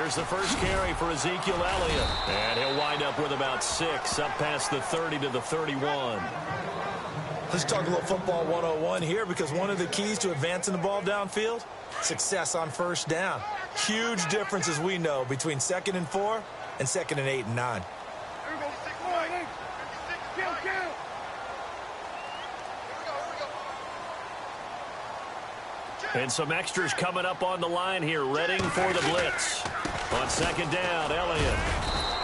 There's the first carry for Ezekiel Elliott. And he'll wind up with about 6, up past the 30 to the 31. Let's talk a little football 101 here, because one of the keys to advancing the ball downfield, success on first down. Huge difference, as we know, between 2nd and 4 and 2nd and 8 and 9. And some extras coming up on the line here, readying for the blitz. On 2nd down, Elliott.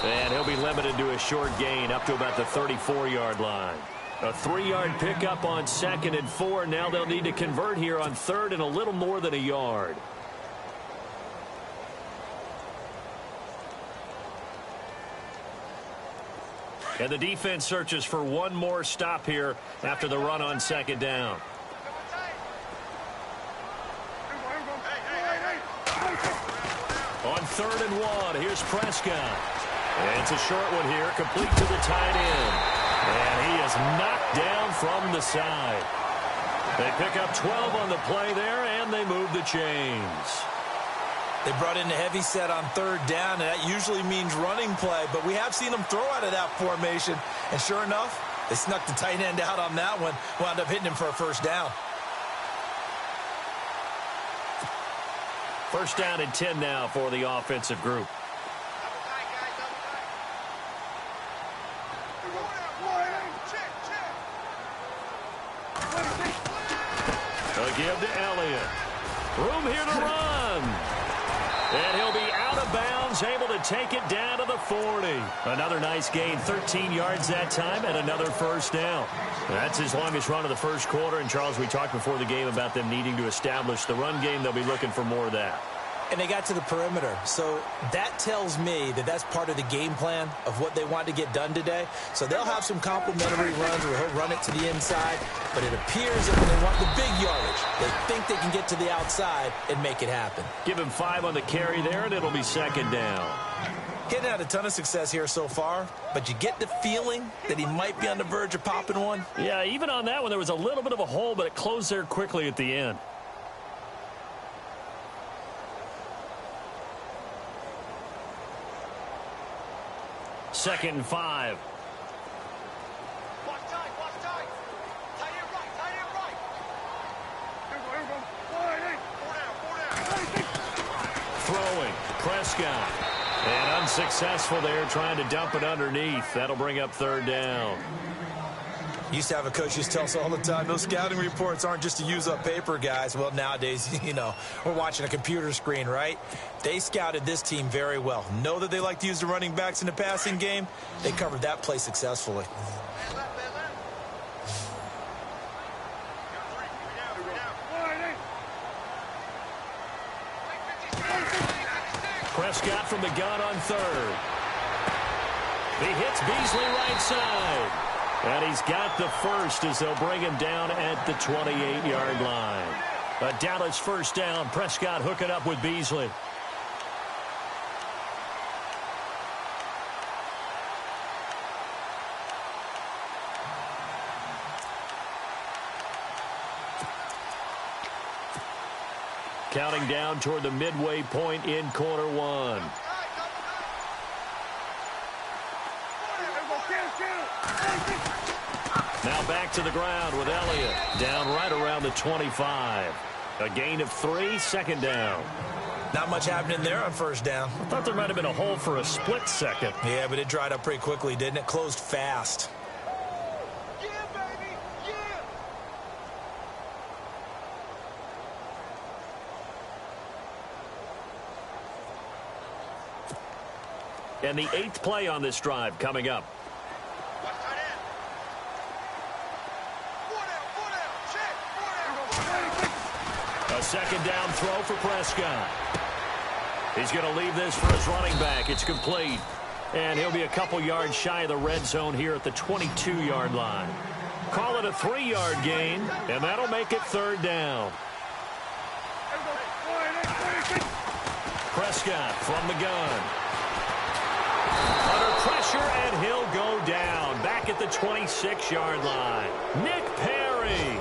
And he'll be limited to a short gain up to about the 34-yard line. A 3-yard pickup on 2nd and 4. Now they'll need to convert here on 3rd and a little more than a yard. And the defense searches for one more stop here after the run on 2nd down. On 3rd and 1, here's Prescott. And it's a short one here, complete to the tight end. And he is knocked down from the side. They pick up 12 on the play there, and they move the chains. They brought in the heavy set on 3rd down, and that usually means running play, but we have seen them throw out of that formation. And sure enough, they snuck the tight end out on that one, wound up hitting him for a first down. 1st down and 10 now for the offensive group. A give to Elliott. Room here to run. And he'll be out of bounds, able to take it down to the 40. Another nice gain, 13 yards that time, and another first down. That's his longest run of the first quarter. And, Charles, we talked before the game about them needing to establish the run game. They'll be looking for more of that. And they got to the perimeter. So that tells me that that's part of the game plan of what they want to get done today. So they'll have some complimentary runs where he'll run it to the inside. But it appears that when they want the big yardage, they think they can get to the outside and make it happen. Give him 5 on the carry there, and it'll be 2nd down. Getting had a ton of success here so far, but you get the feeling that he might be on the verge of popping one. Yeah, even on that one, there was a little bit of a hole, but it closed there quickly at the end. Second and 5. Throwing, Prescott. And unsuccessful there, trying to dump it underneath. That'll bring up 3rd down. Used to have a coach used to tell us all the time, those scouting reports aren't just to use up paper, guys. Well, nowadays, we're watching a computer screen, right? They scouted this team very well. Know that they like to use the running backs in the passing game. They covered that play successfully. Prescott from the gun on 3rd. He hits Beasley right side. And he's got the first as they'll bring him down at the 28-yard line. A Dallas first down. Prescott hooking up with Beasley. Counting down toward the midway point in quarter 1. Now back to the ground with Elliott. Down right around the 25. A gain of 3, 2nd down. Not much happening there on 1st down. I thought there might have been a hole for a split second. Yeah, but it dried up pretty quickly, didn't it? Closed fast. Yeah, baby! Yeah! And the 8th play on this drive coming up. A 2nd down throw for Prescott. He's going to leave this for his running back. It's complete. And he'll be a couple yards shy of the red zone here at the 22-yard line. Call it a 3-yard gain, and that'll make it 3rd down. Prescott from the gun. Under pressure, and he'll go down. Back at the 26-yard line. Nick Perry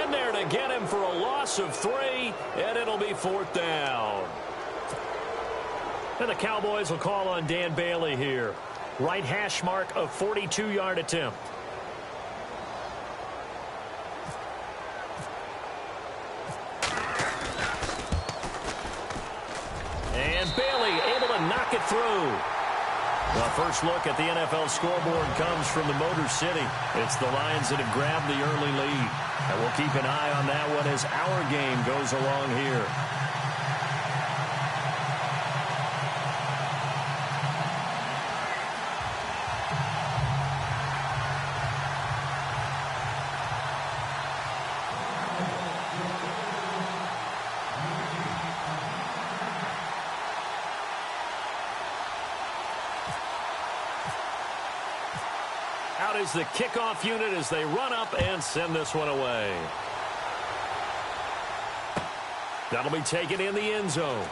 in there to get him for a loss of 3, and it'll be 4th down. And the Cowboys will call on Dan Bailey here. Right hash mark of 42-yard attempt. And Bailey able to knock it through. The first look at the NFL scoreboard comes from the Motor City. It's the Lions that have grabbed the early lead. And we'll keep an eye on that one as our game goes along here. Out is the kickoff unit as they run up and send this one away. That'll be taken in the end zone.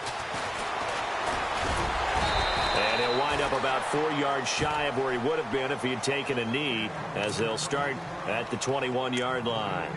And he'll wind up about 4 yards shy of where he would have been if he had taken a knee, as they'll start at the 21-yard line.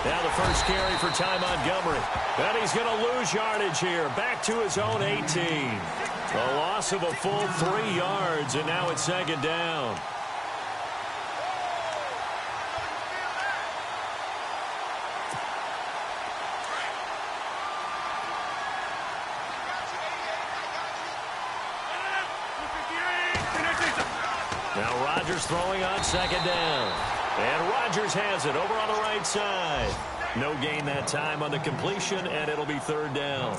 Now the first carry for Ty Montgomery. And he's going to lose yardage here. Back to his own 18. A loss of a full 3 yards, and now it's second down. Now Rodgers throwing on second down. And Rodgers has it over on the right side. No gain that time on the completion, and it'll be third down.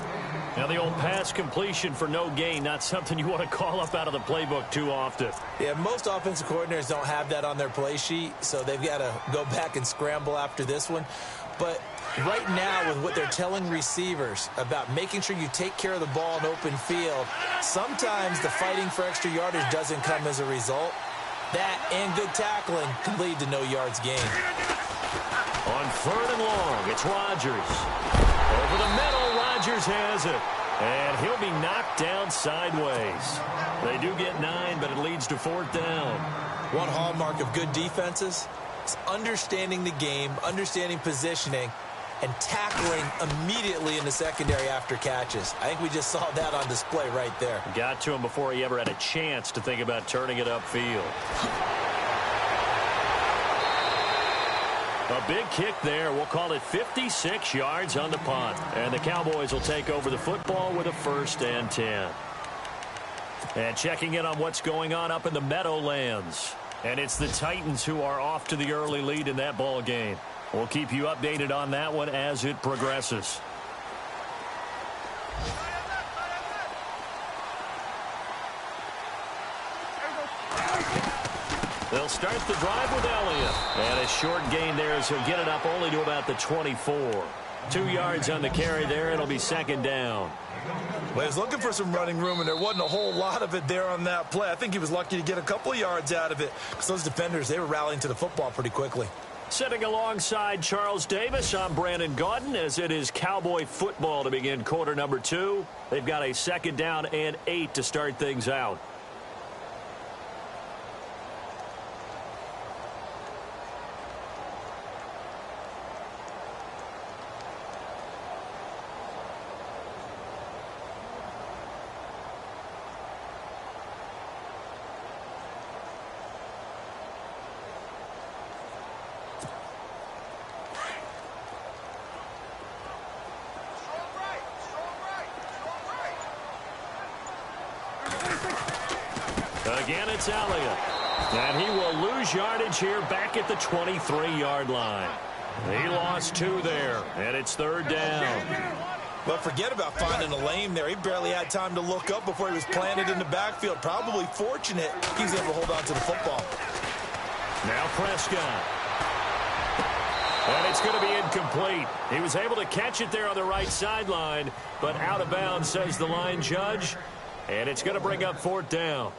Now the old pass completion for no gain, not something you want to call up out of the playbook too often. Yeah, most offensive coordinators don't have that on their play sheet, so they've got to go back and scramble after this one. But right now, with what they're telling receivers about making sure you take care of the ball in open field, sometimes the fighting for extra yardage doesn't come as a result. That and good tackling can lead to no yards gained. On third and long, it's Rodgers. Over the middle, Rodgers has it. And he'll be knocked down sideways. They do get 9, but it leads to fourth down. One hallmark of good defenses is understanding the game, understanding positioning, and tackling immediately in the secondary after catches. I think we just saw that on display right there. Got to him before he ever had a chance to think about turning it upfield. A big kick there. We'll call it 56 yards on the punt. And the Cowboys will take over the football with a 1st and 10. And checking in on what's going on up in the Meadowlands. And it's the Titans who are off to the early lead in that ball game. We'll keep you updated on that one as it progresses. They'll start the drive with Elliott. And a short gain there as he'll get it up only to about the 24. 2 yards on the carry there. It'll be second down. Well, he was looking for some running room, and there wasn't a whole lot of it there on that play. I think he was lucky to get a couple of yards out of it because those defenders, they were rallying to the football pretty quickly. Sitting alongside Charles Davis, I'm Brandon Gaudin as it is Cowboy football to begin quarter number 2. They've got a second down and 8 to start things out. Again, it's Elliott. And he will lose yardage here back at the 23-yard line. He lost 2 there, and it's third down. But forget about finding a lane there. He barely had time to look up before he was planted in the backfield. Probably fortunate he was able to hold on to the football. Now Prescott. And it's going to be incomplete. He was able to catch it there on the right sideline, but out of bounds, says the line judge. And it's going to bring up fourth down.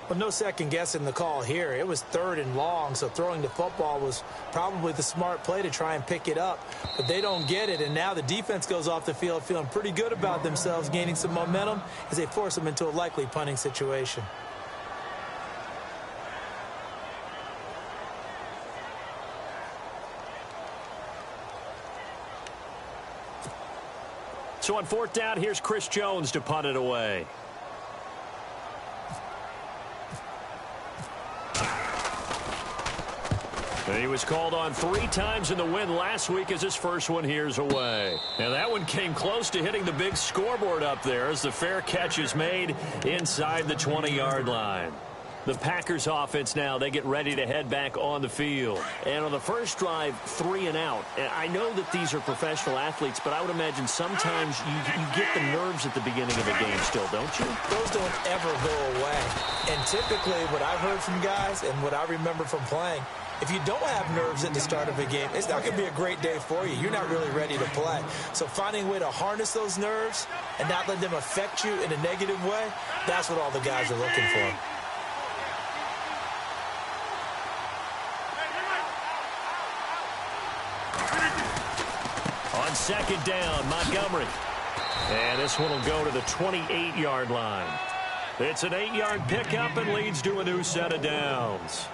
Well, no second guessing the call here. It was 3rd and long, so throwing the football was probably the smart play to try and pick it up. But they don't get it, and now the defense goes off the field feeling pretty good about themselves, gaining some momentum as they force them into a likely punting situation. So on 4th down, here's Chris Jones to punt it away. He was called on 3 times in the win last week as his first one here's away. Now that one came close to hitting the big scoreboard up there as the fair catch is made inside the 20-yard line. The Packers offense now, they get ready to head back on the field. And on the first drive, 3 and out. And I know that these are professional athletes, but I would imagine sometimes you get the nerves at the beginning of a game still, don't you? Those don't ever go away. And typically what I've heard from guys and what I remember from playing, if you don't have nerves at the start of a game, it's not going to be a great day for you. You're not really ready to play. So finding a way to harness those nerves and not let them affect you in a negative way, that's what all the guys are looking for. On 2nd down, Montgomery. And this one will go to the 28-yard line. It's an 8-yard pickup and leads to a new set of downs.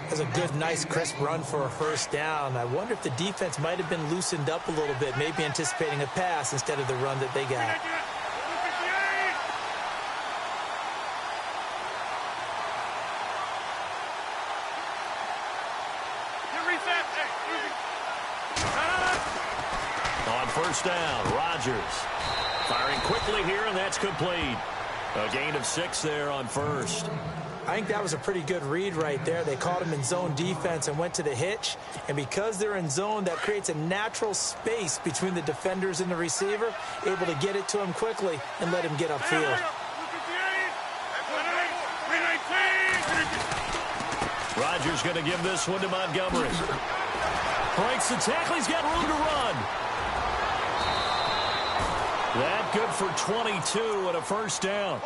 That's a good, nice, crisp run for a first down. I wonder if the defense might have been loosened up a little bit, maybe anticipating a pass instead of the run that they got. On 1st down, Rodgers firing quickly here, and that's complete. A gain of 6 there on 1st. I think that was a pretty good read right there. They caught him in zone defense and went to the hitch. And because they're in zone, that creates a natural space between the defenders and the receiver, able to get it to him quickly and let him get upfield. Rodgers going to give this one to Montgomery. Breaks the tackle. He's got room to run. That good for 22 and a first down.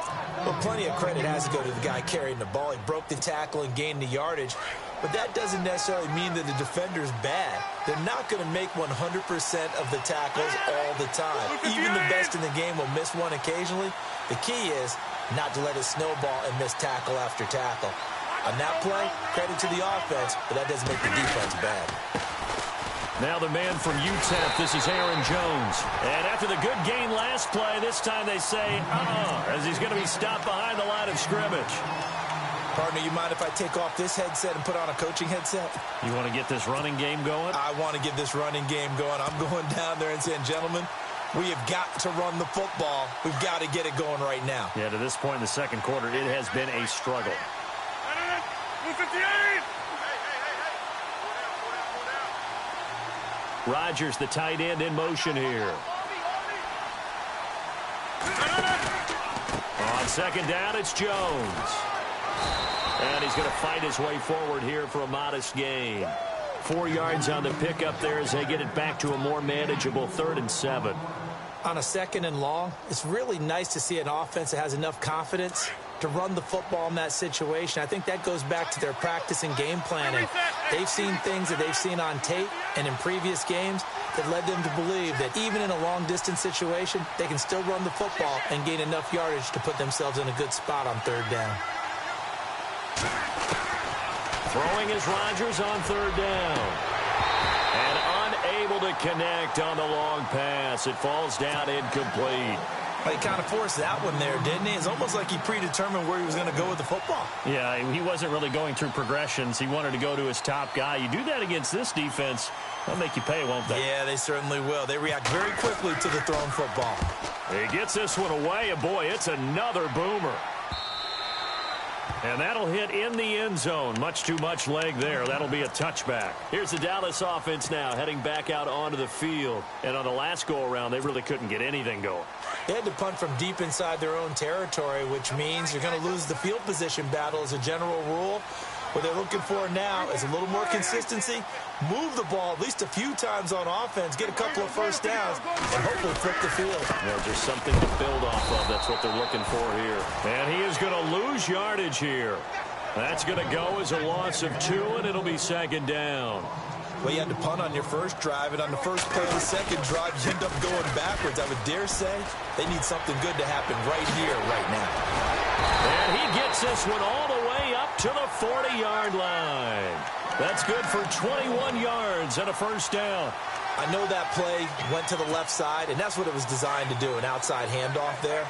Well, plenty of credit has to go to the guy carrying the ball. He broke the tackle and gained the yardage. But that doesn't necessarily mean that the defender's bad. They're not going to make 100% of the tackles all the time. Even the best in the game will miss one occasionally. The key is not to let it snowball and miss tackle after tackle. On that play, credit to the offense, but that doesn't make the defense bad. Now the man from UTEP, this is Aaron Jones. And after the good gain last play, this time they say, as he's going to be stopped behind the line of scrimmage. Partner, you mind if I take off this headset and put on a coaching headset? You want to get this running game going? I want to get this running game going. I'm going down there and saying, gentlemen, we have got to run the football. We've got to get it going right now. Yeah, to this point in the second quarter, it has been a struggle. Rodgers, the tight end, in motion here. On 2nd down, it's Jones. And he's going to fight his way forward here for a modest gain. 4 yards on the pickup there as they get it back to a more manageable 3rd and 7. On a 2nd and long, it's really nice to see an offense that has enough confidence to run the football in that situation. I think that goes back to their practice and game planning. They've seen things that they've seen on tape and in previous games that led them to believe that even in a long-distance situation, they can still run the football and gain enough yardage to put themselves in a good spot on 3rd down. Throwing is Rodgers on 3rd down. And unable to connect on the long pass. It falls down incomplete. He kind of forced that one there, didn't he? It's almost like he predetermined where he was going to go with the football. Yeah, he wasn't really going through progressions. He wanted to go to his top guy. You do that against this defense, they'll make you pay, won't they? Yeah, they certainly will. They react very quickly to the thrown football. He gets this one away, and boy, it's another boomer. And that'll hit in the end zone. Much too much leg there. That'll be a touchback. Here's the Dallas offense now heading back out onto the field. And on the last go-around, they really couldn't get anything going. They had to punt from deep inside their own territory, which means you're going to lose the field position battle as a general rule. What they're looking for now is a little more consistency, move the ball at least a few times on offense, get a couple of first downs, and hopefully flip the field. Well, just something to build off of. That's what they're looking for here. And he is going to lose yardage here. That's going to go as a loss of 2, and it'll be second down. Well, you had to punt on your first drive, and on the first play of the second drive, you end up going backwards. I would dare say they need something good to happen right here, right now. And he gets this one all the way up to the 40-yard line. That's good for 21 yards and a first down. I know that play went to the left side, and that's what it was designed to do, an outside handoff there.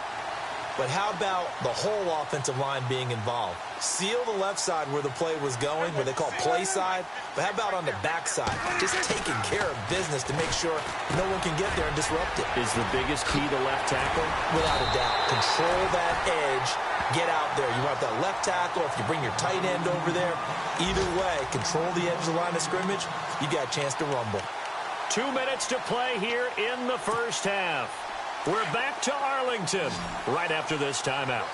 But how about the whole offensive line being involved? Seal the left side where the play was going, where they call play side. But how about on the back side? Just taking care of business to make sure no one can get there and disrupt it. Is the biggest key the left tackle? Without a doubt. Control that edge. Get out there. You want that left tackle. If you bring your tight end over there, either way, control the edge of the line of scrimmage. You got a chance to rumble. 2 minutes to play here in the first half. We're back to Arlington right after this timeout.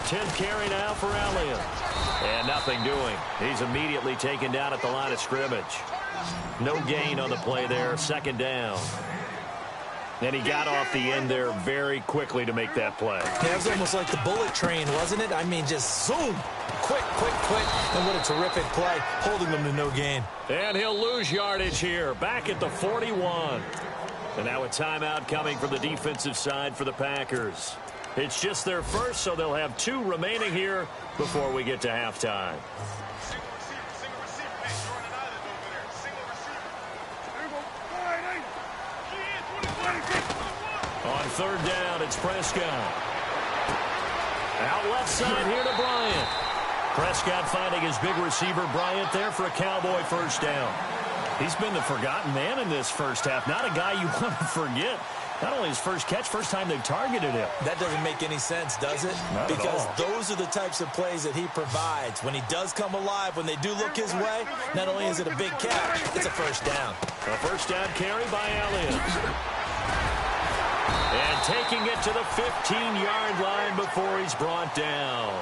Tenth carry now for Elliott. And nothing doing. He's immediately taken down at the line of scrimmage. No gain on the play there. Second down. And he got off the end there very quickly to make that play. Yeah, it was almost like the bullet train, wasn't it? I mean, just zoom. Quick, quick, quick. And what a terrific play, holding them to no gain. And he'll lose yardage here, back at the 41. And now a timeout coming from the defensive side for the Packers. It's just their first, so they'll have 2 remaining here before we get to halftime. On third down, it's Prescott. Out left side here to Bryant. Prescott finding his big receiver Bryant there for a Cowboy first down. He's been the forgotten man in this first half. Not a guy you want to forget. Not only his first catch, first time they targeted him. That doesn't make any sense, does it? Not because at all. Those are the types of plays that he provides. When he does come alive, when they do look his way, not only is it a big catch, it's a first down. A first down carry by Elliott. And taking it to the 15-yard line before he's brought down.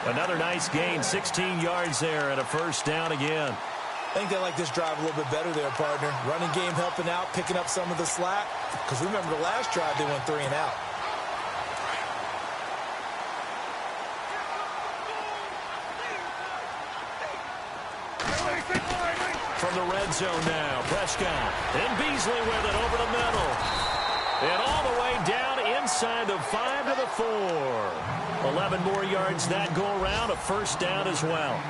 Another nice gain, 16 yards there, and a first down again. I think they like this drive a little bit better there, partner. Running game helping out, picking up some of the slack. Because remember the last drive, they went 3 and out. From the red zone now, Prescott. And Beasley with it over the middle. And all the way down inside the 5 to the 4. 11 more yards that go around, a first down as well.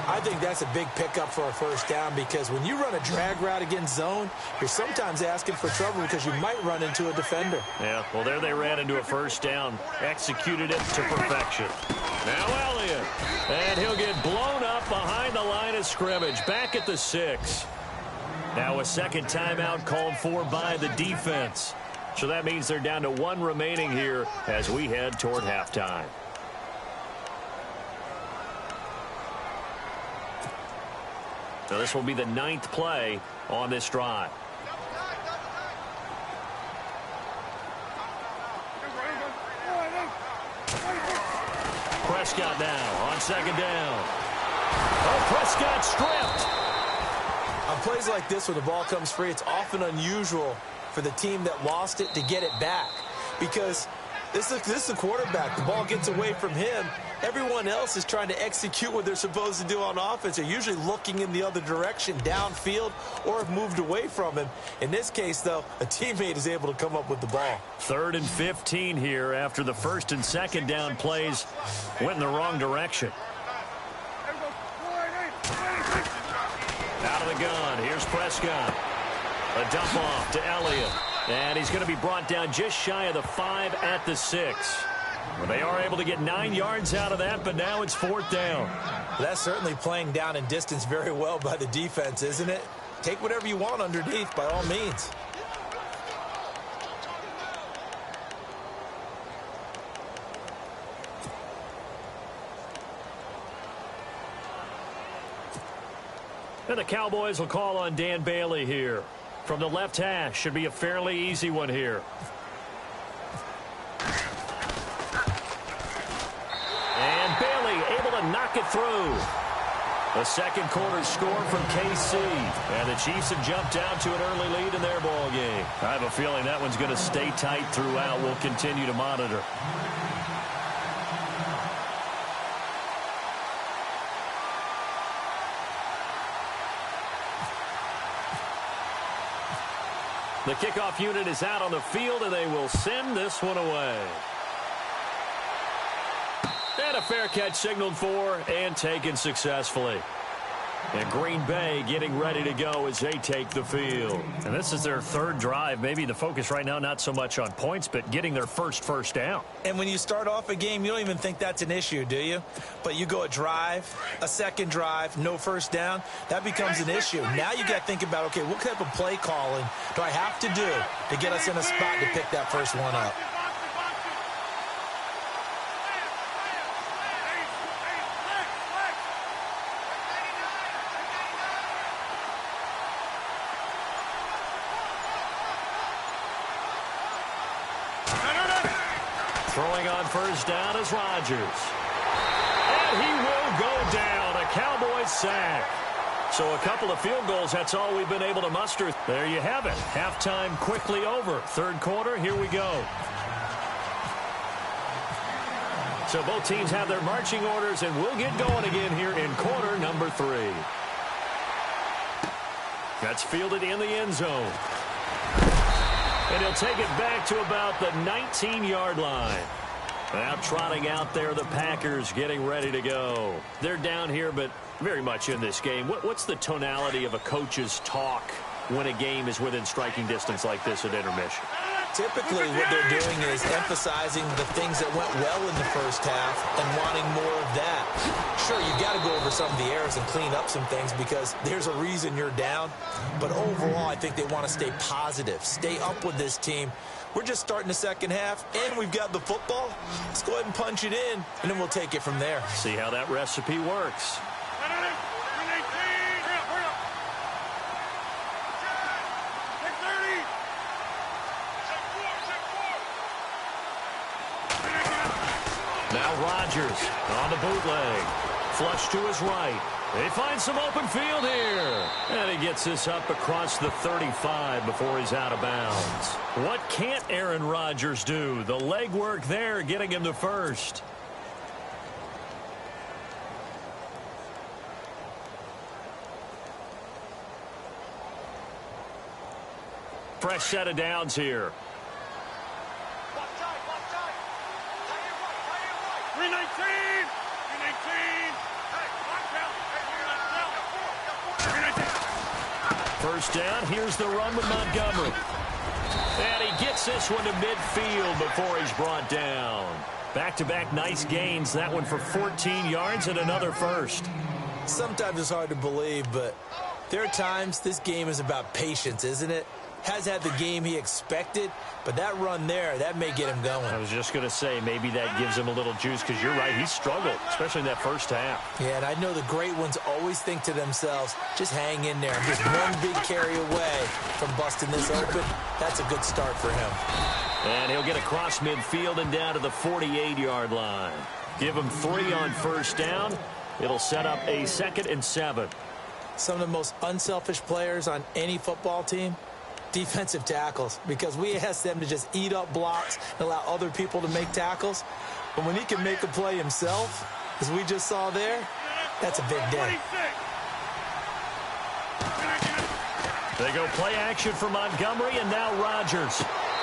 I think that's a big pickup for a first down because when you run a drag route against zone, you're sometimes asking for trouble because you might run into a defender. Yeah, well, there they ran into a first down, executed it to perfection. Now Elliott, and he'll get blown up behind the line of scrimmage, back at the 6. Now a second timeout called for by the defense. So that means they're down to 1 remaining here as we head toward halftime. So this will be the 9th play on this drive. Prescott now on second down. Oh, Prescott stripped. On plays like this, when the ball comes free, it's often unusual for the team that lost it to get it back. Because this is a quarterback. The ball gets away from him. Everyone else is trying to execute what they're supposed to do on offense. They're usually looking in the other direction, downfield, or have moved away from him. In this case, though, a teammate is able to come up with the ball. 3rd and 15 here after the first and second down plays went in the wrong direction. Out of the gun, here's Prescott. A dump off to Elliott. And he's going to be brought down just shy of the 5 at the 6. Well, they are able to get 9 yards out of that, but now it's 4th down. That's certainly playing down in distance very well by the defense, isn't it? Take whatever you want underneath, by all means. And the Cowboys will call on Dan Bailey here. From the left hash, should be a fairly easy one here. And Bailey able to knock it through. The second quarter score from KC. And the Chiefs have jumped out to an early lead in their ball game. I have a feeling that one's going to stay tight throughout. We'll continue to monitor. The kickoff unit is out on the field, and they will send this one away. And a fair catch signaled for and taken successfully. And Green Bay getting ready to go as they take the field. And this is their third drive. Maybe the focus right now not so much on points, but getting their first down. And when you start off a game, you don't even think that's an issue, do you? But you go a drive, a second drive, no first down, that becomes an issue. Now you got to think about, okay, what type of play calling do I have to do to get us in a spot to pick that first one up? Throwing on first down is Rodgers. And he will go down. A Cowboys sack. So a couple of field goals, that's all we've been able to muster. There you have it. Halftime quickly over. Third quarter, here we go. So both teams have their marching orders, and we'll get going again here in quarter number 3. That's fielded in the end zone. And he'll take it back to about the 19-yard line. Now trotting out there, the Packers getting ready to go. They're down here, but very much in this game. What's the tonality of a coach's talk when a game is within striking distance like this at intermission? Typically, what they're doing is emphasizing the things that went well in the first half and wanting more of that. Sure, you've got to go over some of the errors and clean up some things because there's a reason you're down. But overall, I think they want to stay positive, stay up with this team. We're just starting the second half, and we've got the football. Let's go ahead and punch it in, and then we'll take it from there. See how that recipe works. Now Rodgers on the bootleg. Flush to his right. They find some open field here. And he gets this up across the 35 before he's out of bounds. What can't Aaron Rodgers do? The legwork there getting him to first. Fresh set of downs here. 319! First down, here's the run with Montgomery. And he gets this one to midfield before he's brought down. Back-to-back nice gains, that one for 14 yards and another first. Sometimes it's hard to believe, but there are times this game is about patience, isn't it? Has had the game he expected, but that run there, that may get him going. I was just going to say, maybe that gives him a little juice, because you're right, he struggled, especially in that first half. Yeah, and I know the great ones always think to themselves, just hang in there. Just one big carry away from busting this open. That's a good start for him. And he'll get across midfield and down to the 48-yard line. Give him 3 on first down. It'll set up a 2nd and 7. Some of the most unselfish players on any football team, defensive tackles, because we ask them to just eat up blocks and allow other people to make tackles. But when he can make a play himself, as we just saw there, that's a big day. They go play action for Montgomery, and now Rodgers.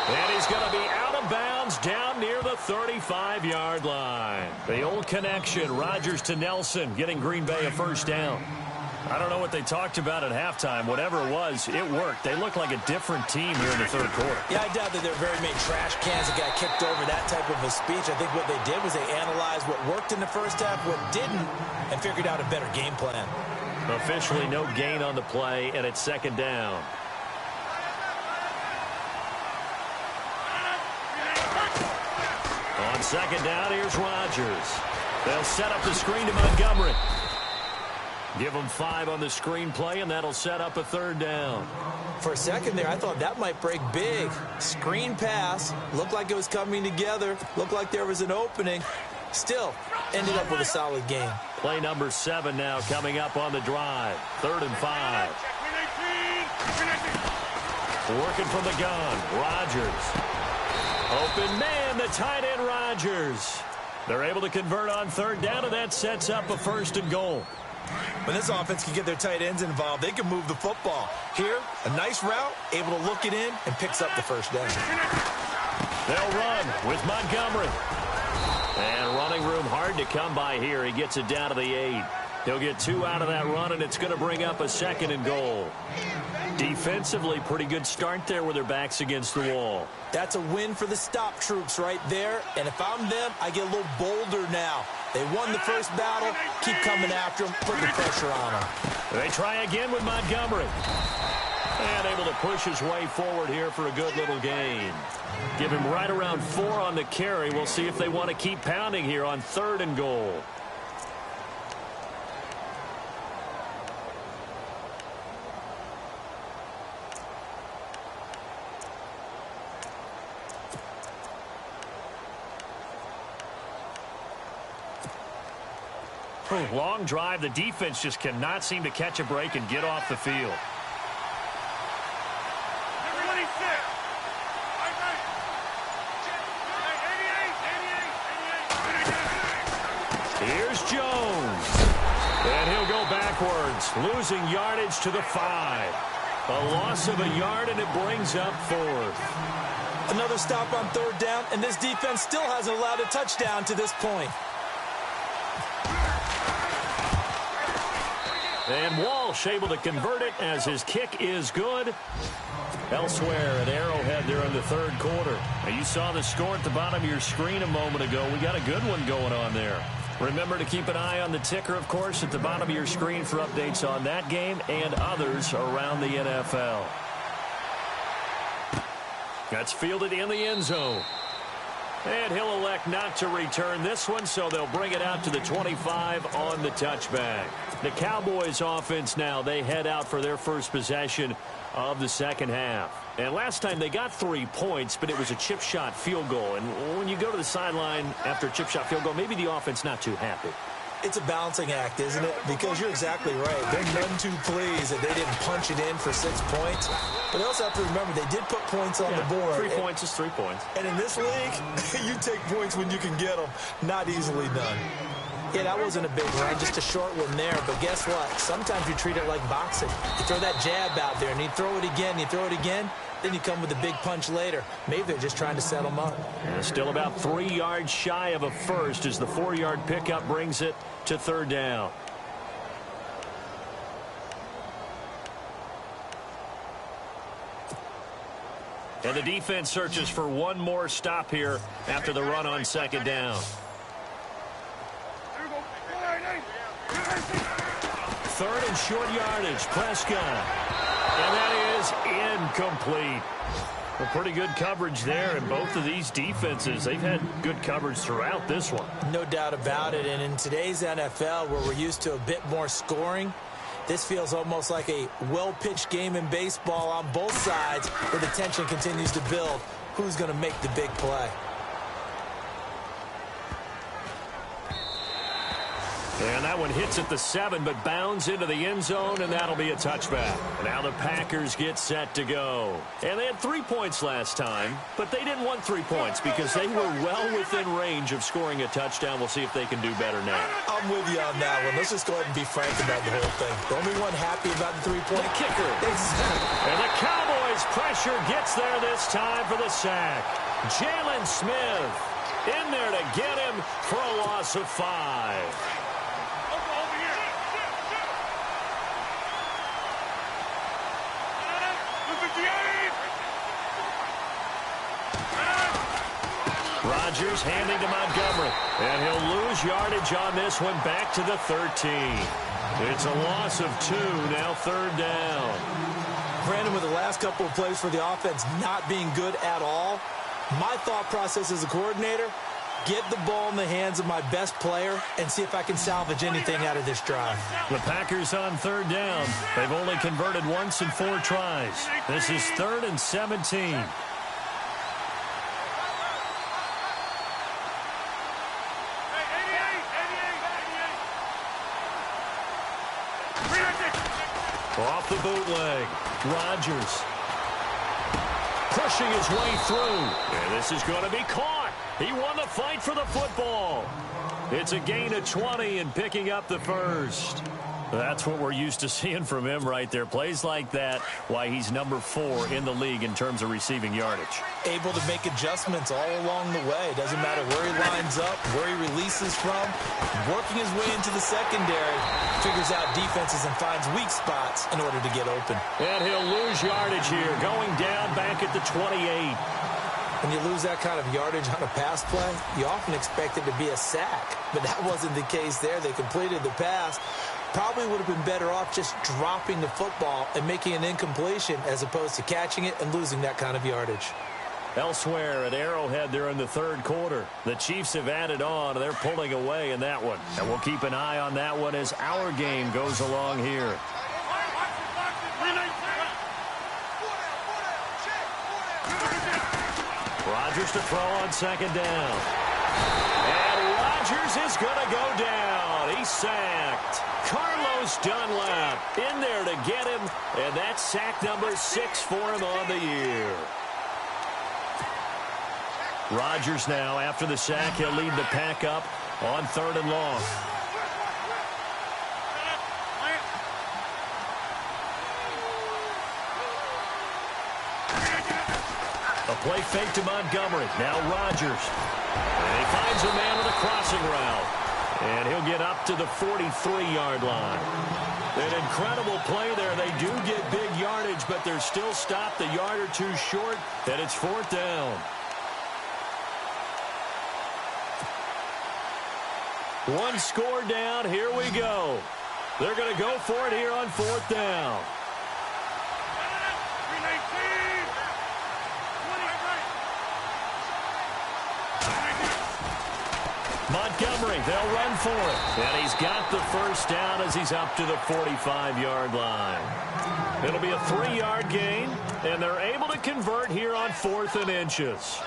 And he's going to be out of bounds down near the 35-yard line. The old connection, Rodgers to Nelson, getting Green Bay a first down. I don't know what they talked about at halftime. Whatever it was, it worked. They look like a different team here in the third quarter. Yeah, I doubt that there are very many trash cans that got kicked over that type of a speech. I think what they did was they analyzed what worked in the first half, what didn't, and figured out a better game plan. Officially no gain on the play, and it's 2nd down. On 2nd down, here's Rodgers. They'll set up the screen to Montgomery. Give them 5 on the screenplay, and that'll set up a 3rd down. For a second there, I thought that might break big. Screen pass. Looked like it was coming together. Looked like there was an opening. Still, ended up with a solid game. Play number 7 now coming up on the drive. 3rd and 5. Working from the gun. Rodgers. Open man, the tight end Rodgers. They're able to convert on 3rd down, and that sets up a 1st and goal. When this offense can get their tight ends involved, they can move the football. Here, a nice route, able to look it in, and picks up the 1st down. They'll run with Montgomery. And running room hard to come by here. He gets it down to the 8. He'll get 2 out of that run, and it's going to bring up a 2nd and goal. Defensively, pretty good start there with their backs against the wall. That's a win for the stop troops right there. And if I'm them, I get a little bolder now. They won the first battle. Keep coming after them. Put the pressure on them. They try again with Montgomery. And able to push his way forward here for a good little gain. Give him right around 4 on the carry. We'll see if they want to keep pounding here on 3rd and goal. Long drive. The defense just cannot seem to catch a break and get off the field. Here's Jones. And he'll go backwards, losing yardage to the 5. A loss of a yard, and it brings up 4th. Another stop on 3rd down, and this defense still hasn't allowed a touchdown to this point. And Walsh able to convert it as his kick is good. Elsewhere at Arrowhead there in the 3rd quarter. Now you saw the score at the bottom of your screen a moment ago. We got a good one going on there. Remember to keep an eye on the ticker, of course, at the bottom of your screen for updates on that game and others around the NFL. That's fielded in the end zone. And he'll elect not to return this one, so they'll bring it out to the 25 on the touchback. The Cowboys offense now, they head out for their first possession of the 2nd half. And last time they got 3 points, but it was a chip shot field goal. And when you go to the sideline after a chip shot field goal, maybe the offense not too happy. It's a balancing act, isn't it? Because you're exactly right. They're none too pleased that they didn't punch it in for 6 points. But they also have to remember they did put points on the board. 3 points is 3 points. And in this league, you take points when you can get them. Not easily done. Yeah, that wasn't a big run, just a short one there. But guess what? Sometimes you treat it like boxing. You throw that jab out there, and you throw it again, you throw it again, then you come with a big punch later. Maybe they're just trying to set them up. And still about 3 yards shy of a first as the 4-yard pickup brings it to 3rd down. And the defense searches for one more stop here after the run on 2nd down. 3rd and short yardage. Prescott. And that is incomplete. Well, pretty good coverage there, and both of these defenses, they've had good coverage throughout this one. No doubt about it, and in today's NFL, where we're used to a bit more scoring, this feels almost like a well-pitched game in baseball on both sides, where the tension continues to build. Who's going to make the big play? And that one hits at the 7, but bounds into the end zone, and that'll be a touchback. Now the Packers get set to go. And they had 3 points last time, but they didn't want 3 points because they were well within range of scoring a touchdown. We'll see if they can do better now. I'm with you on that one. Let's just go ahead and be frank about the whole thing. The only one happy about the 3-point kicker. Exactly. And the Cowboys' pressure gets there this time for the sack. Jalen Smith in there to get him for a loss of 5. Rodgers handing to Montgomery. And he'll lose yardage on this one back to the 13. It's a loss of 2, now 3rd down. Brandon, with the last couple of plays for the offense not being good at all, my thought process as a coordinator, get the ball in the hands of my best player and see if I can salvage anything out of this drive. The Packers on third down. They've only converted once in 4 tries. This is 3rd and 17. Off the bootleg. Rodgers pushing his way through. And this is going to be caught. He won the fight for the football. It's a gain of 20 and picking up the first. That's what we're used to seeing from him right there. Plays like that, why he's number 4 in the league in terms of receiving yardage. Able to make adjustments all along the way. Doesn't matter where he lines up, where he releases from. Working his way into the secondary, figures out defenses and finds weak spots in order to get open. And he'll lose yardage here, going down back at the 28. When you lose that kind of yardage on a pass play, you often expect it to be a sack. But that wasn't the case there. They completed the pass. Probably would have been better off just dropping the football and making an incompletion as opposed to catching it and losing that kind of yardage. Elsewhere at Arrowhead there in the 3rd quarter, the Chiefs have added on. They're pulling away in that one. And we'll keep an eye on that one as our game goes along here. Rodgers to throw on 2nd down. And Rodgers is going to go down. He's sacked. Carlos Dunlap in there to get him, and that's sack number 6 for him on the year. Rodgers now, after the sack, he'll lead the pack up on 3rd and long. A play fake to Montgomery. Now Rodgers. And he finds a man with a crossing route. And he'll get up to the 43-yard line. An incredible play there. They do get big yardage, but they're still stopped a yard or 2 short, and it's 4th down. One score down. Here we go. They're going to go for it here on 4th down. Montgomery, they'll run for it. And he's got the first down as he's up to the 45-yard line. It'll be a 3-yard gain, and they're able to convert here on 4th and inches.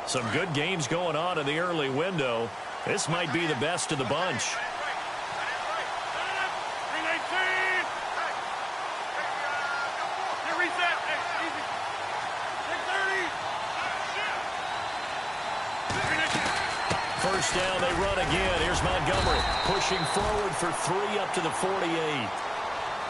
Some good games going on in the early window. This might be the best of the bunch. First down, they run again. Here's Montgomery pushing forward for 3 up to the 48.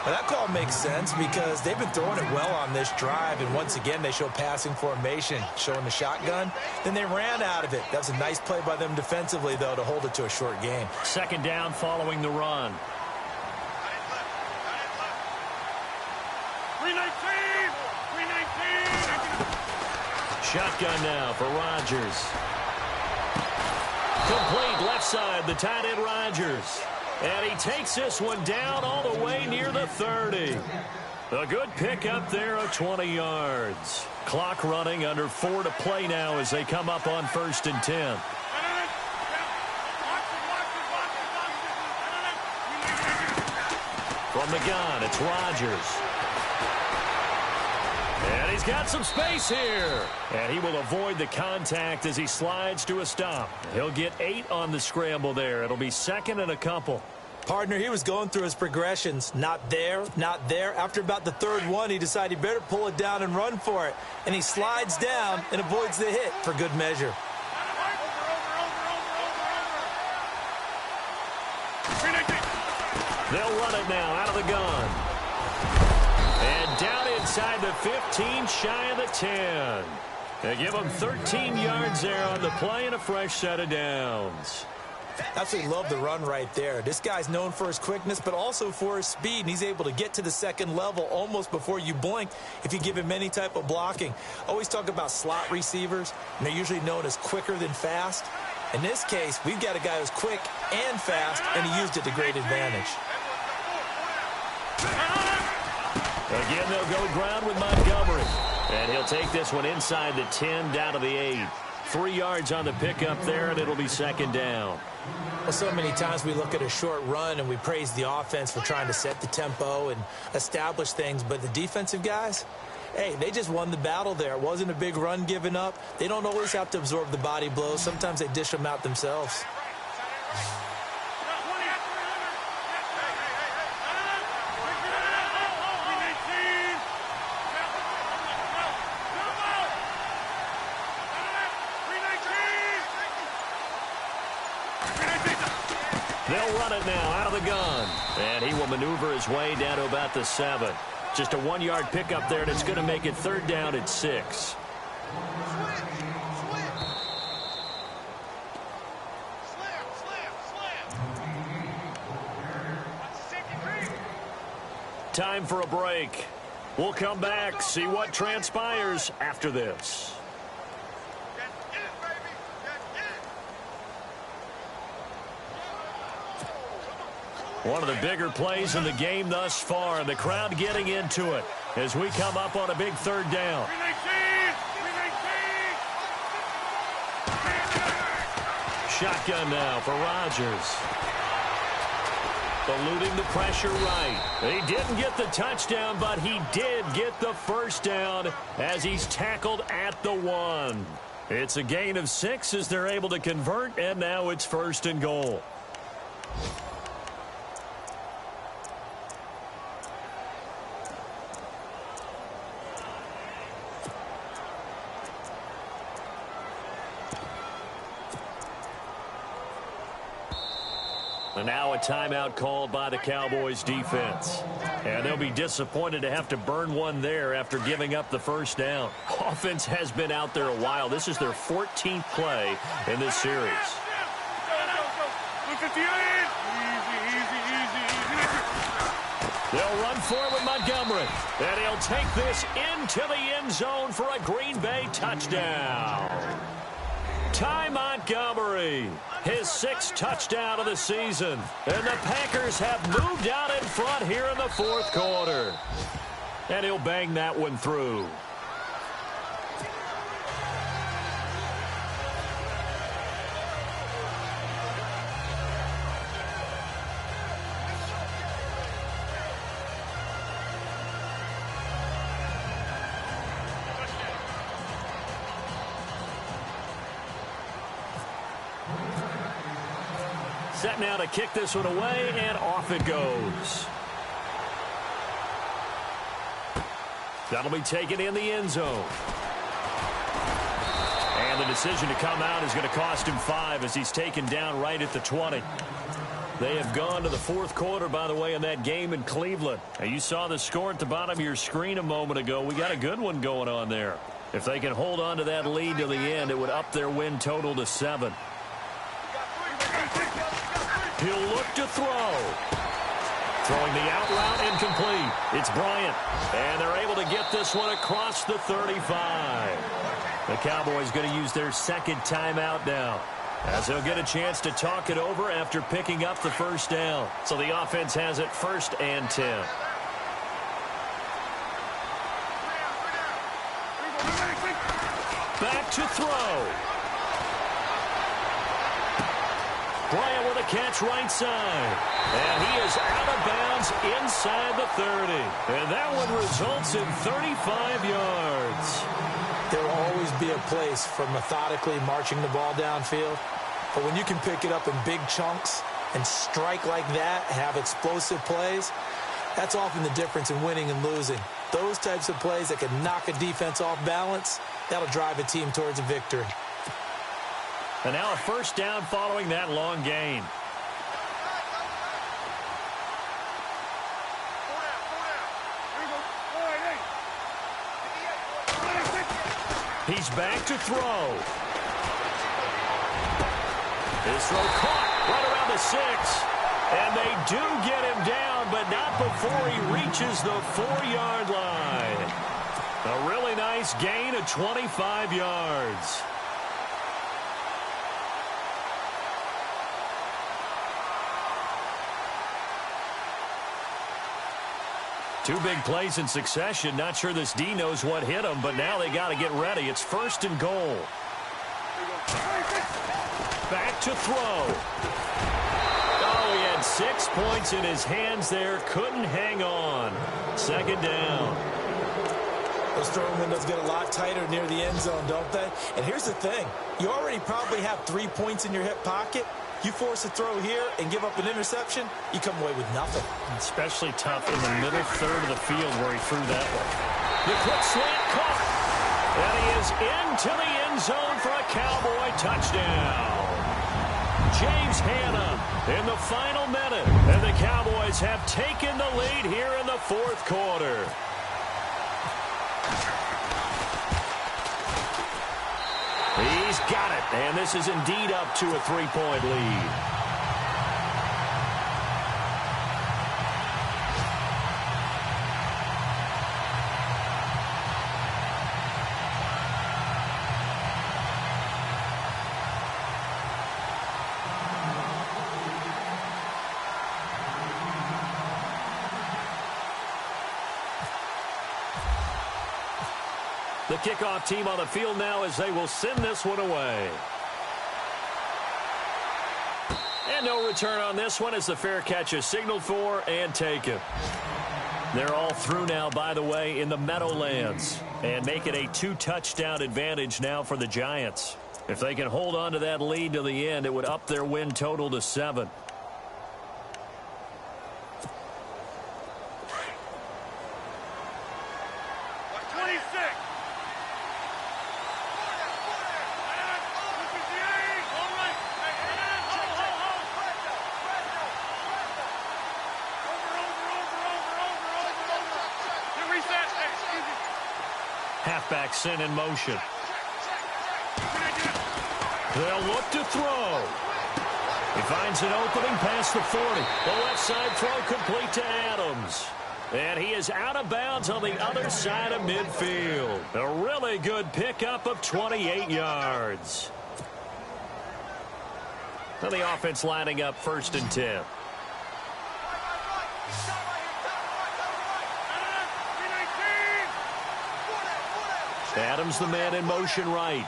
Well, that call makes sense because they've been throwing it well on this drive, and once again they show passing formation, showing the shotgun. Then they ran out of it. That was a nice play by them defensively, though, to hold it to a short gain. 2nd down following the run. 319! Shotgun now for Rodgers. Complete left side, the tight end Rodgers. And he takes this one down all the way near the 30. A good pick up there of 20 yards. Clock running, under 4 to play now as they come up on 1st and 10. From the gun, it's Rodgers. And he's got some space here. And he will avoid the contact as he slides to a stop. He'll get 8 on the scramble there. It'll be 2nd and a couple. Partner, he was going through his progressions. Not there, not there. After about the 3rd one, he decided he better pull it down and run for it. And he slides down and avoids the hit for good measure. They'll run it now out of the gun. And down inside the 15, shy of the 10. They give him 13 yards there on the play and a fresh set of downs. Absolutely love the run right there. This guy's known for his quickness, but also for his speed, and he's able to get to the 2nd level almost before you blink if you give him any type of blocking. Always talk about slot receivers, and they're usually known as quicker than fast. In this case, we've got a guy who's quick and fast, and he used it to great advantage. Again, they'll go ground with Montgomery. And he'll take this one inside the 10, down to the 8. 3 yards on the pickup there, and it'll be second down. Well, so many times we look at a short run and we praise the offense for trying to set the tempo and establish things, but the defensive guys, hey, they just won the battle there. It wasn't a big run given up. They don't always have to absorb the body blows. Sometimes they dish them out themselves. They'll run it now out of the gun. And he will maneuver his way down to about the 7. Just a 1-yard pickup there, and it's going to make it third down at 6. Time for a break. We'll come back, see what transpires after this. One of the bigger plays in the game thus far, and the crowd getting into it as we come up on a big third down. Shotgun now for Rodgers. Eluding the pressure right. He didn't get the touchdown, but he did get the first down as he's tackled at the 1. It's a gain of 6 as they're able to convert, and now it's first and goal. And now a timeout called by the Cowboys defense. And they'll be disappointed to have to burn one there after giving up the first down. Offense has been out there a while. This is their 14th play in this series. They'll run forward with Montgomery. And he'll take this into the end zone for a Green Bay touchdown. Ty Montgomery, his 6th touchdown of the season. And the Packers have moved out in front here in the 4th quarter. And he'll bang that one through. Set now to kick this one away, and off it goes. That'll be taken in the end zone. And the decision to come out is going to cost him 5 as he's taken down right at the 20. They have gone to the 4th quarter, by the way, in that game in Cleveland. And you saw the score at the bottom of your screen a moment ago. We got a good one going on there. If they can hold on to that lead to the end, it would up their win total to 7. He'll look to throw. Throwing the out route incomplete. It's Bryant. And they're able to get this one across the 35. The Cowboys going to use their 2nd timeout now, as they'll get a chance to talk it over after picking up the first down. So the offense has it 1st and 10. Back to throw. Bryant with a catch right side. And he is out of bounds inside the 30. And that one results in 35 yards. There will always be a place for methodically marching the ball downfield. But when you can pick it up in big chunks and strike like that, have explosive plays, that's often the difference in winning and losing. Those types of plays that can knock a defense off balance, that'll drive a team towards a victory. And now a first down following that long gain. He's back to throw. His throw caught right around the 6. And they do get him down, but not before he reaches the 4-yard line. A really nice gain of 25 yards. Two big plays in succession. Not sure this D knows what hit him, but now they got to get ready. It's 1st and goal. Back to throw. Oh, he had 6 points in his hands there. Couldn't hang on. Second down. Those throwing windows get a lot tighter near the end zone, don't they? And here's the thing. You already probably have 3 points in your hip pocket. You force a throw here and give up an interception, you come away with nothing. Especially tough in the middle third of the field where he threw that one. The quick slant caught. And he is into the end zone for a Cowboy touchdown. James Hanna in the final minute. And the Cowboys have taken the lead here in the fourth quarter. He's got it, and this is indeed up to a 3-point lead. The kickoff team on the field now as they will send this one away. And no return on this one as the fair catch is signaled for and taken. They're all through now, by the way, in the Meadowlands. And make it a 2-touchdown advantage now for the Giants. If they can hold on to that lead to the end, it would up their win total to 7. Halfback sent in motion. They'll look to throw. He finds an opening past the 40. The left side throw complete to Adams. And he is out of bounds on the other side of midfield. A really good pickup of 28 yards. Now the offense lining up 1st and 10. Adams the man in motion right.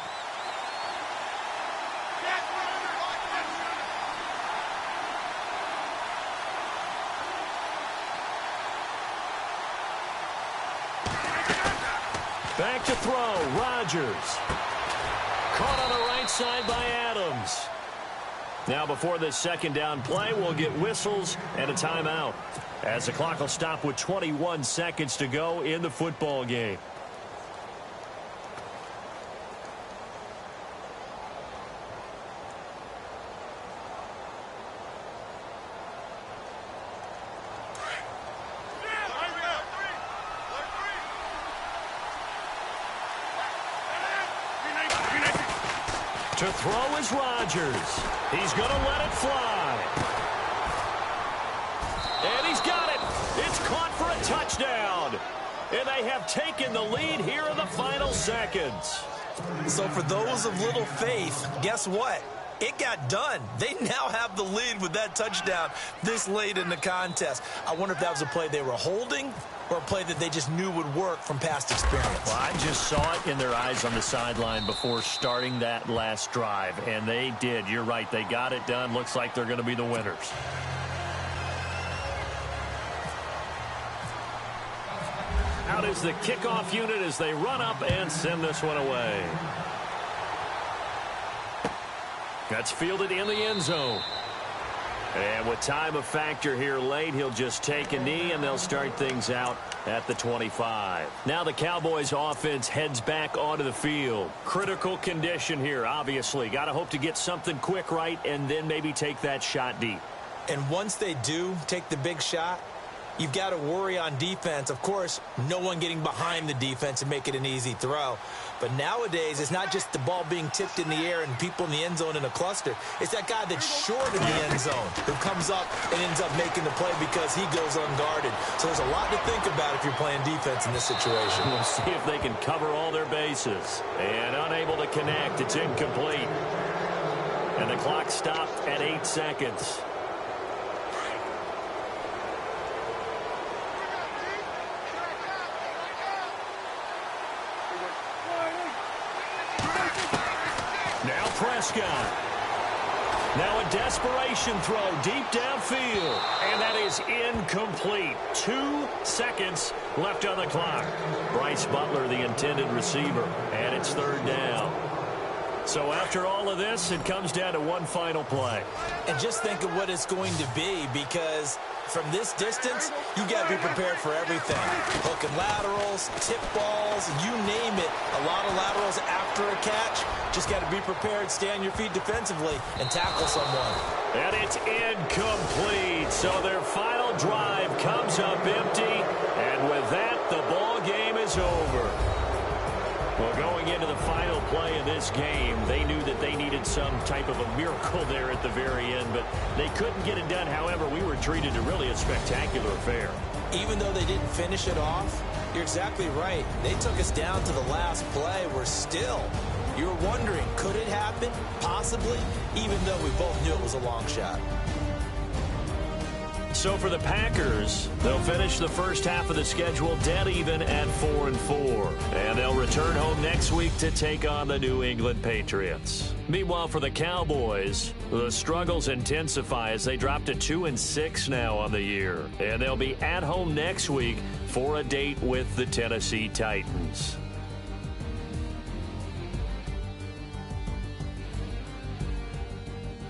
Back to throw. Rodgers. Caught on the right side by Adams. Now before this second down play, we'll get whistles and a timeout. As the clock will stop with 21 seconds to go in the football game. To throw is Rodgers. He's going to let it fly. And he's got it. It's caught for a touchdown. And they have taken the lead here in the final seconds. So for those of little faith, guess what? It got done. They now have the lead with that touchdown this late in the contest. I wonder if that was a play they were holding or a play that they just knew would work from past experience. Well, I just saw it in their eyes on the sideline before starting that last drive, and they did. You're right. They got it done. Looks like they're going to be the winners. Out is the kickoff unit as they run up and send this one away. That's fielded in the end zone. And with time a factor here late, he'll just take a knee, and they'll start things out at the 25. Now the Cowboys offense heads back onto the field. Critical condition here, obviously. Got to hope to get something quick right and then maybe take that shot deep. And once they do take the big shot, you've got to worry on defense. Of course, no one getting behind the defense and make it an easy throw. But nowadays, it's not just the ball being tipped in the air and people in the end zone in a cluster. It's that guy that's short in the end zone who comes up and ends up making the play because he goes unguarded. So there's a lot to think about if you're playing defense in this situation. We'll see if they can cover all their bases. And unable to connect. It's incomplete. And the clock stopped at 8 seconds. Now Prescott. Now a desperation throw deep downfield. And that is incomplete. 2 seconds left on the clock. Bryce Butler, the intended receiver. And it's 3rd down. So after all of this, it comes down to one final play. And just think of what it's going to be, because from this distance, you got to be prepared for everything. Hook and laterals, tip balls, you name it. A lot of laterals after a catch. Just got to be prepared, stay on your feet defensively, and tackle someone. And it's incomplete. So their final drive comes up empty. And with that, the ball game is over. Well, going into the final play of this game, they knew that they needed some type of a miracle there at the very end, but they couldn't get it done. However, we were treated to really a spectacular affair. Even though they didn't finish it off, you're exactly right. They took us down to the last play. We're still, you were wondering, could it happen? Possibly, even though we both knew it was a long shot. So for the Packers, they'll finish the first half of the schedule dead even at 4-4. And they'll return home next week to take on the New England Patriots. Meanwhile, for the Cowboys, the struggles intensify as they drop to 2-6 now on the year. And they'll be at home next week for a date with the Tennessee Titans.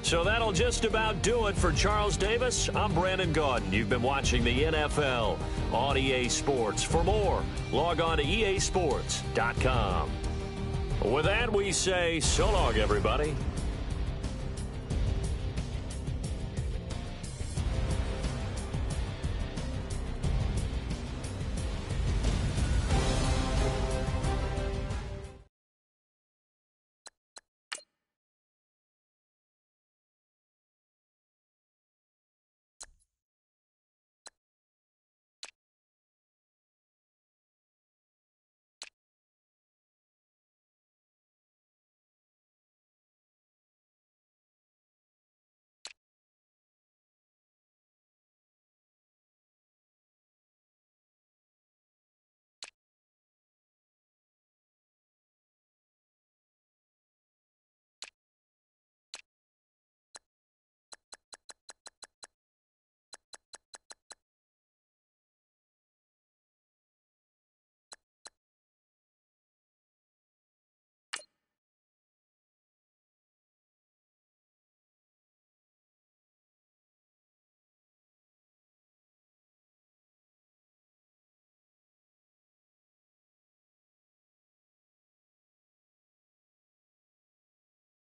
So that'll just about do it for Charles Davis. I'm Brandon Gaudin. You've been watching the NFL on EA Sports. For more, log on to easports.com. With that, we say so long, everybody.